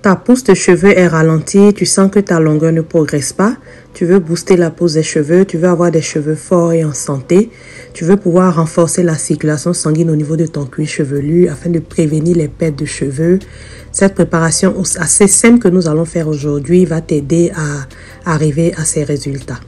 ta pousse de cheveux est ralentie, tu sens que ta longueur ne progresse pas, tu veux booster la pousse des cheveux, tu veux avoir des cheveux forts et en santé, tu veux pouvoir renforcer la circulation sanguine au niveau de ton cuir chevelu afin de prévenir les pertes de cheveux. Cette préparation assez simple que nous allons faire aujourd'hui va t'aider à arriver à ces résultats.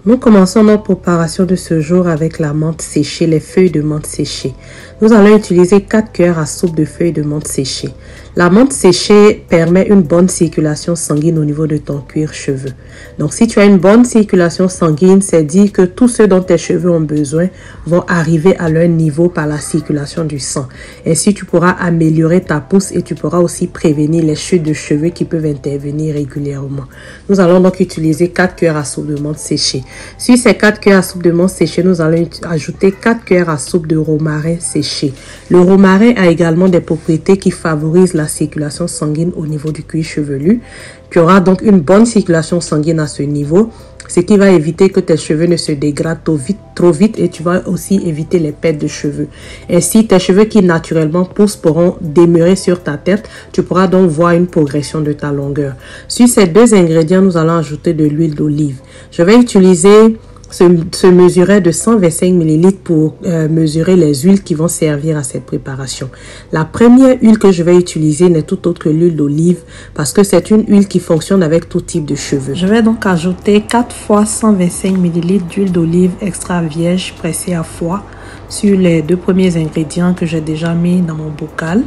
Nous commençons notre préparation de ce jour avec la menthe séchée, les feuilles de menthe séchées. Nous allons utiliser 4 cuillères à soupe de feuilles de menthe séchées. La menthe séchée permet une bonne circulation sanguine au niveau de ton cuir chevelu. Donc, si tu as une bonne circulation sanguine, c'est dit que tous ceux dont tes cheveux ont besoin vont arriver à leur niveau par la circulation du sang. Ainsi, tu pourras améliorer ta pousse et tu pourras aussi prévenir les chutes de cheveux qui peuvent intervenir régulièrement. Nous allons donc utiliser 4 cuillères à soupe de menthe séchée. Sur ces 4 cuillères à soupe de menthe séchée, nous allons ajouter 4 cuillères à soupe de romarin séché. Le romarin a également des propriétés qui favorisent la circulation sanguine au niveau du cuir chevelu. Tu auras donc une bonne circulation sanguine à ce niveau, ce qui va éviter que tes cheveux ne se dégradent trop vite et tu vas aussi éviter les pertes de cheveux. Ainsi, tes cheveux qui naturellement poussent pourront demeurer sur ta tête. Tu pourras donc voir une progression de ta longueur. Sur ces 2 ingrédients, nous allons ajouter de l'huile d'olive. Je vais utiliser ce mesuret de 125 ml pour mesurer les huiles qui vont servir à cette préparation. La première huile que je vais utiliser n'est tout autre que l'huile d'olive parce que c'est une huile qui fonctionne avec tout type de cheveux. Je vais donc ajouter 4 fois 125 ml d'huile d'olive extra vierge pressée à froid sur les 2 premiers ingrédients que j'ai déjà mis dans mon bocal.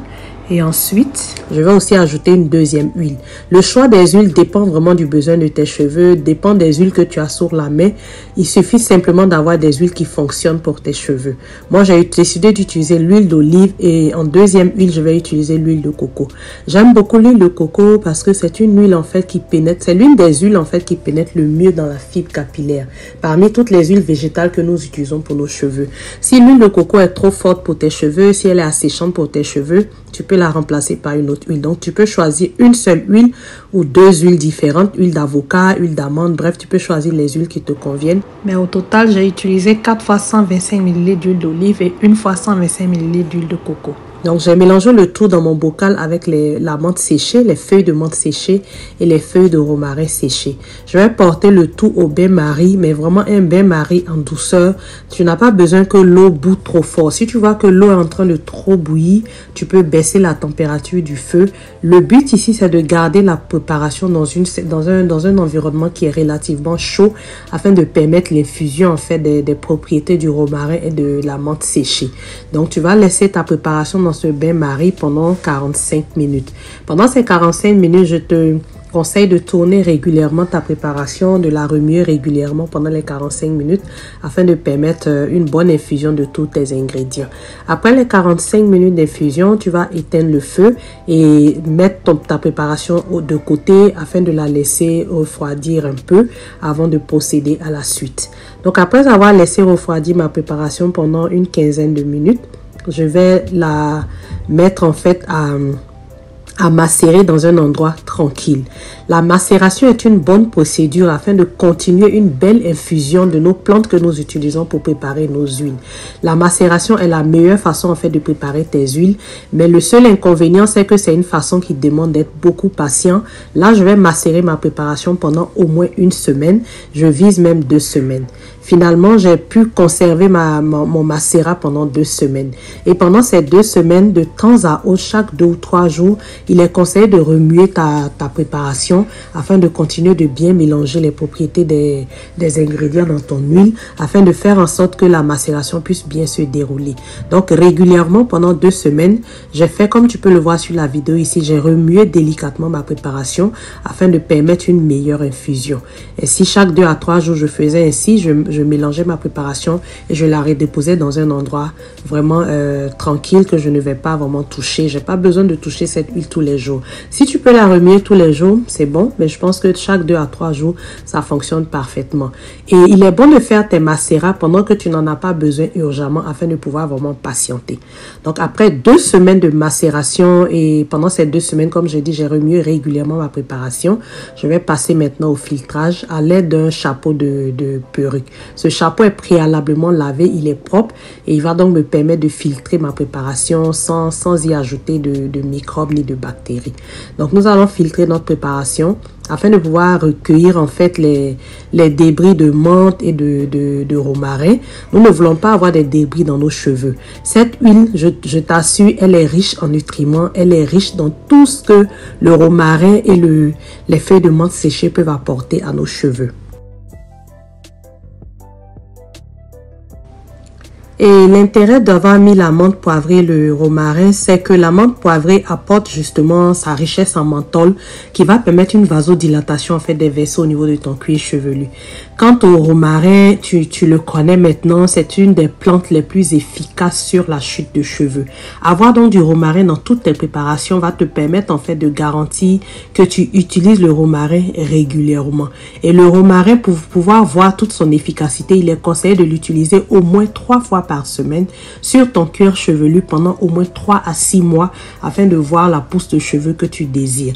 Et ensuite, je vais aussi ajouter une deuxième huile. Le choix des huiles dépend vraiment du besoin de tes cheveux, dépend des huiles que tu as sur la main. Il suffit simplement d'avoir des huiles qui fonctionnent pour tes cheveux. Moi, j'ai décidé d'utiliser l'huile d'olive et en deuxième huile, je vais utiliser l'huile de coco. J'aime beaucoup l'huile de coco parce que c'est une huile en fait qui pénètre. C'est l'une des huiles en fait qui pénètre le mieux dans la fibre capillaire. Parmi toutes les huiles végétales que nous utilisons pour nos cheveux. Si l'huile de coco est trop forte pour tes cheveux, si elle est asséchante pour tes cheveux, tu peux la remplacer par une autre huile. Donc, tu peux choisir une seule huile ou 2 huiles différentes, huile d'avocat, huile d'amande. Bref, tu peux choisir les huiles qui te conviennent. Mais au total, j'ai utilisé 4 fois 125 ml d'huile d'olive et 1 fois 125 ml d'huile de coco. Donc, j'ai mélangé le tout dans mon bocal avec la menthe séchée, les feuilles de menthe séchée et les feuilles de romarin séchées. Je vais porter le tout au bain-marie, mais vraiment un bain-marie en douceur. Tu n'as pas besoin que l'eau bout trop fort. Si tu vois que l'eau est en train de trop bouillir, tu peux baisser la température du feu. Le but ici, c'est de garder la préparation dans un environnement qui est relativement chaud afin de permettre l'infusion en fait des propriétés du romarin et de la menthe séchée. Donc, tu vas laisser ta préparation dans ce bain-marie pendant 45 minutes. Pendant ces 45 minutes, je te conseille de tourner régulièrement ta préparation, de la remuer régulièrement pendant les 45 minutes afin de permettre une bonne infusion de tous tes ingrédients. Après les 45 minutes d'infusion, tu vas éteindre le feu et mettre ta préparation de côté afin de la laisser refroidir un peu avant de procéder à la suite. Donc après avoir laissé refroidir ma préparation pendant une quinzaine de minutes, je vais la mettre en fait à macérer dans un endroit tranquille. La macération est une bonne procédure afin de continuer une belle infusion de nos plantes que nous utilisons pour préparer nos huiles. La macération est la meilleure façon en fait de préparer tes huiles, mais le seul inconvénient c'est que c'est une façon qui demande d'être beaucoup patient. Là, je vais macérer ma préparation pendant au moins une semaine. Je vise même 2 semaines. Finalement, j'ai pu conserver mon macérat pendant 2 semaines. Et pendant ces 2 semaines, de temps à autre, chaque 2 ou 3 jours, il est conseillé de remuer ta préparation afin de continuer de bien mélanger les propriétés des ingrédients dans ton huile afin de faire en sorte que la macération puisse bien se dérouler. Donc, régulièrement, pendant 2 semaines, j'ai fait comme tu peux le voir sur la vidéo ici, j'ai remué délicatement ma préparation afin de permettre une meilleure infusion. Et si chaque 2 à 3 jours, je faisais ainsi, je mélangeais ma préparation et je la redéposais dans un endroit vraiment tranquille que je ne vais pas vraiment toucher. J'ai pas besoin de toucher cette huile tous les jours. Si tu peux la remuer tous les jours, c'est bon, mais je pense que chaque 2 à 3 jours, ça fonctionne parfaitement. Et il est bon de faire tes macérats pendant que tu n'en as pas besoin urgemment afin de pouvoir vraiment patienter. Donc après 2 semaines de macération et pendant ces 2 semaines, comme j'ai dit, j'ai remué régulièrement ma préparation. Je vais passer maintenant au filtrage à l'aide d'un chapeau de perruque. Ce chapeau est préalablement lavé, il est propre et il va donc me permettre de filtrer ma préparation sans y ajouter de microbes ni de bactéries. Donc nous allons filtrer notre préparation afin de pouvoir recueillir en fait les débris de menthe et de romarin. Nous ne voulons pas avoir des débris dans nos cheveux. Cette huile, je t'assure, elle est riche en nutriments, elle est riche dans tout ce que le romarin et les feuilles de menthe séchées peuvent apporter à nos cheveux. Et l'intérêt d'avoir mis la menthe poivrée et le romarin, c'est que la menthe poivrée apporte justement sa richesse en menthol qui va permettre une vasodilatation en fait des vaisseaux au niveau de ton cuir chevelu. Quant au romarin, tu le connais maintenant, c'est une des plantes les plus efficaces sur la chute de cheveux. Avoir donc du romarin dans toutes tes préparations va te permettre en fait de garantir que tu utilises le romarin régulièrement. Et le romarin, pour pouvoir voir toute son efficacité, il est conseillé de l'utiliser au moins 3 fois par semaine sur ton cuir chevelu pendant au moins 3 à 6 mois afin de voir la pousse de cheveux que tu désires.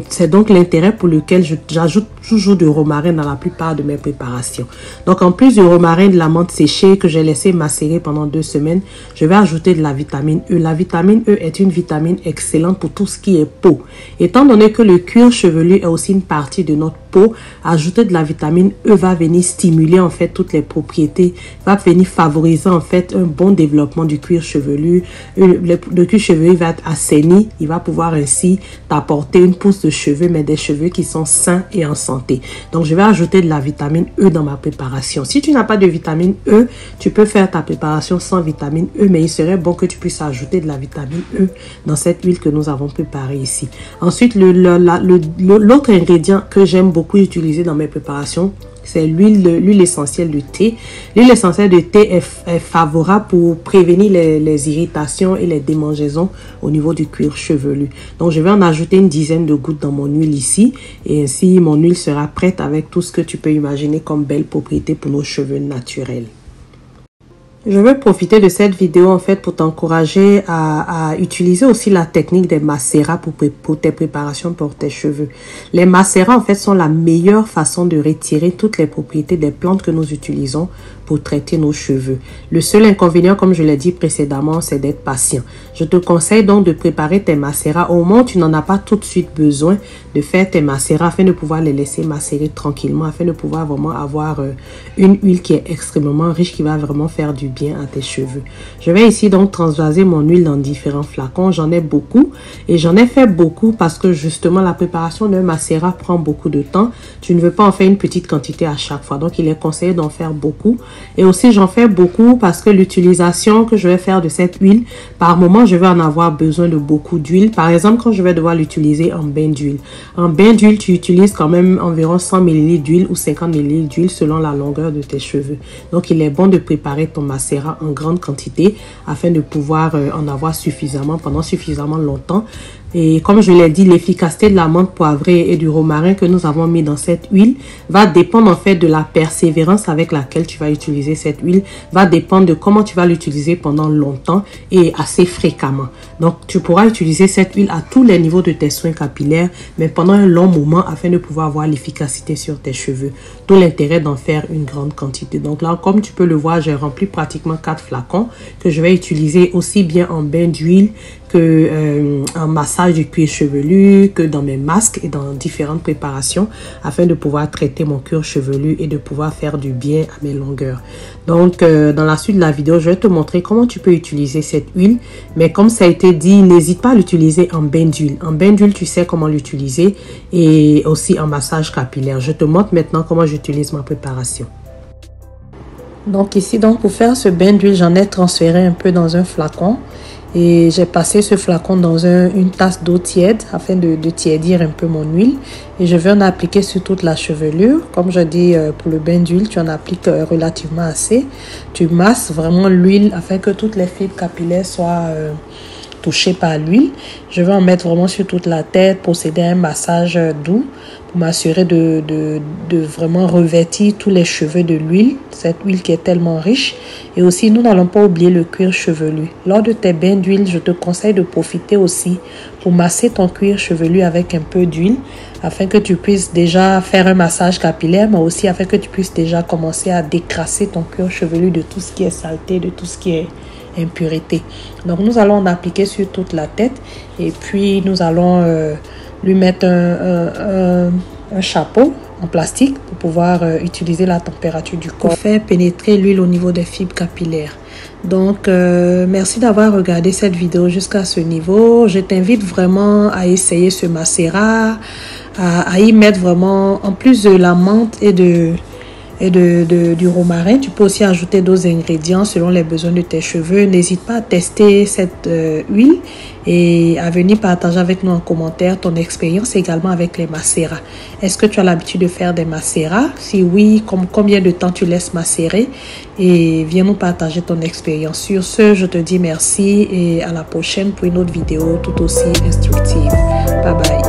C'est donc l'intérêt pour lequel j'ajoute toujours du romarin dans la plupart de mes préparations. Donc en plus du romarin, de la menthe séchée que j'ai laissé macérer pendant 2 semaines, je vais ajouter de la vitamine E. La vitamine E est une vitamine excellente pour tout ce qui est peau. Étant donné que le cuir chevelu est aussi une partie de notre peau, ajouter de la vitamine E va venir stimuler en fait toutes les propriétés, va venir favoriser en fait un bon développement du cuir chevelu. Le cuir chevelu va être assaini, il va pouvoir ainsi t'apporter une pousse de cheveux, mais des cheveux qui sont sains et en santé. Donc je vais ajouter de la vitamine E dans ma préparation. Si tu n'as pas de vitamine E, tu peux faire ta préparation sans vitamine E, mais il serait bon que tu puisses ajouter de la vitamine E dans cette huile que nous avons préparée ici. Ensuite, l'autre ingrédient que j'aime beaucoup utiliser dans mes préparations, c'est l'huile essentielle de thé. L'huile essentielle de thé est favorable pour prévenir les irritations et les démangeaisons au niveau du cuir chevelu. Donc, je vais en ajouter une dizaine de gouttes dans mon huile ici. Et ainsi, mon huile sera prête avec tout ce que tu peux imaginer comme belle propriété pour nos cheveux naturels. Je veux profiter de cette vidéo en fait pour t'encourager à utiliser aussi la technique des macérats pour tes préparations pour tes cheveux. Les macérats en fait sont la meilleure façon de retirer toutes les propriétés des plantes que nous utilisons pour traiter nos cheveux. Le seul inconvénient, comme je l'ai dit précédemment, c'est d'être patient. Je te conseille donc de préparer tes macérats au moment où tu n'en as pas tout de suite besoin, de faire tes macérats afin de pouvoir les laisser macérer tranquillement, afin de pouvoir vraiment avoir une huile qui est extrêmement riche, qui va vraiment faire du bien à tes cheveux. Je vais ici donc transvaser mon huile dans différents flacons. J'en ai beaucoup et j'en ai fait beaucoup parce que justement la préparation d'un macérat prend beaucoup de temps. Tu ne veux pas en faire une petite quantité à chaque fois. Donc il est conseillé d'en faire beaucoup. Et aussi j'en fais beaucoup parce que l'utilisation que je vais faire de cette huile, par moment je vais en avoir besoin de beaucoup d'huile. Par exemple, quand je vais devoir l'utiliser en bain d'huile. En bain d'huile, tu utilises quand même environ 100 ml d'huile ou 50 ml d'huile selon la longueur de tes cheveux. Donc il est bon de préparer ton macérat en grande quantité afin de pouvoir en avoir suffisamment pendant suffisamment longtemps. Et comme je l'ai dit, l'efficacité de la menthe poivrée et du romarin que nous avons mis dans cette huile va dépendre en fait de la persévérance avec laquelle tu vas utiliser cette huile, va dépendre de comment tu vas l'utiliser pendant longtemps et assez fréquemment. Donc tu pourras utiliser cette huile à tous les niveaux de tes soins capillaires, mais pendant un long moment afin de pouvoir avoir l'efficacité sur tes cheveux. Tout l'intérêt d'en faire une grande quantité. Donc là, comme tu peux le voir, j'ai rempli pratiquement 4 flacons que je vais utiliser aussi bien en bain d'huile que en massage du cuir chevelu, que dans mes masques et dans différentes préparations afin de pouvoir traiter mon cuir chevelu et de pouvoir faire du bien à mes longueurs. Donc dans la suite de la vidéo, je vais te montrer comment tu peux utiliser cette huile, mais comme ça a été dit, n'hésite pas à l'utiliser en bain d'huile. En bain d'huile, tu sais comment l'utiliser et aussi en massage capillaire. Je te montre maintenant comment j'utilise ma préparation. Donc ici, pour faire ce bain d'huile, j'en ai transféré un peu dans un flacon. Et j'ai passé ce flacon dans une tasse d'eau tiède afin de tiédir un peu mon huile. Et je vais en appliquer sur toute la chevelure. Comme je dis, pour le bain d'huile, tu en appliques relativement assez. Tu masses vraiment l'huile afin que toutes les fibres capillaires soient touchée par l'huile. Je vais en mettre vraiment sur toute la tête, procéder à un massage doux pour m'assurer de vraiment revêtir tous les cheveux de l'huile, cette huile qui est tellement riche. Et aussi, nous n'allons pas oublier le cuir chevelu. Lors de tes bains d'huile, je te conseille de profiter aussi pour masser ton cuir chevelu avec un peu d'huile afin que tu puisses déjà faire un massage capillaire, mais aussi afin que tu puisses déjà commencer à décrasser ton cuir chevelu de tout ce qui est saleté, de tout ce qui est impureté. Donc, nous allons en appliquer sur toute la tête et puis nous allons lui mettre un chapeau en plastique pour pouvoir utiliser la température du corps pour faire pénétrer l'huile au niveau des fibres capillaires. Donc, merci d'avoir regardé cette vidéo jusqu'à ce niveau. Je t'invite vraiment à essayer ce macérat, à y mettre vraiment, en plus de la menthe et du romarin, tu peux aussi ajouter d'autres ingrédients selon les besoins de tes cheveux. N'hésite pas à tester cette huile et à venir partager avec nous en commentaire ton expérience également avec les macérats. Est-ce que tu as l'habitude de faire des macérats? Si oui, combien de temps tu laisses macérer? Et viens nous partager ton expérience. Sur ce, je te dis merci et à la prochaine pour une autre vidéo tout aussi instructive. Bye bye.